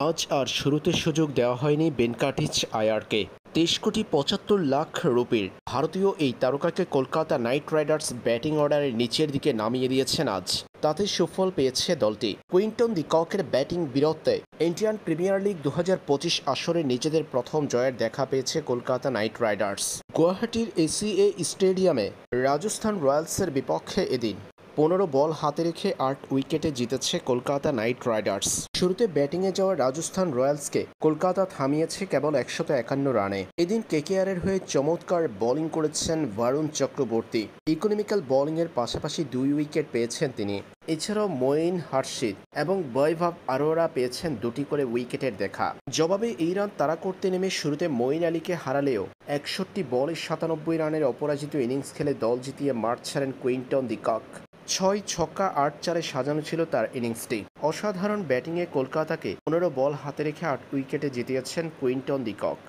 আজ আর শুরুতে সুযোগ দেওয়া হয়নি বেনকাটিচ আয়ারকে। 23,75,00,000 রুপির ভারতীয় এই তারকাকে কলকাতা নাইট রাইডার্স ব্যাটিং অর্ডারের নিচের দিকে নামিয়ে দিয়েছেন আজ। তাতে সুফল পেয়েছে দলটি। কুইন্টন ডি ককের ব্যাটিং বীরত্বে ইন্ডিয়ান প্রিমিয়ার লিগ 2025 আসরে নিজেদের প্রথম জয়ের দেখা পেয়েছে কলকাতা নাইট রাইডার্স। গুয়াহাটির এসিএ স্টেডিয়ামে রাজস্থান রয়্যালসের বিপক্ষে এদিন 15 বল হাতে রেখে 8 উইকেটে জিতেছে কলকাতা নাইট রাইডার্স। শুরুতে ব্যাটিংয়ে যাওয়া রাজস্থান রয়্যালসকে কলকাতা থামিয়েছে কেবল 151 রানে। এদিন কেকেআরের হয়ে চমৎকার বোলিং করেছেন বরুণ চক্রবর্তী। ইকোনমিক্যাল বোলিংয়ের পাশাপাশি 2 উইকেট পেয়েছেন তিনি। এছাড়াও মঈন হর্ষিত এবং বৈভব আরোরা পেয়েছেন 2টি করে উইকেটের দেখা। জবাবে এই রান তাড়া করতে নেমে শুরুতে মঈন আলীকে হারালেও 61 বলে 97 রানের অপরাজিত ইনিংস খেলে দল জিতিয়ে মাঠ ছাড়েন কুইন্টন ডি কক। 6 ছক্কা 8 চারে সাজানো ছিল তার ইনিংসটি। অসাধারণ ব্যাটিংয়ে কলকাতাকে 15 বল হাতে রেখে 8 উইকেটে জিতিয়েছেন কুইন্টন ডি কক।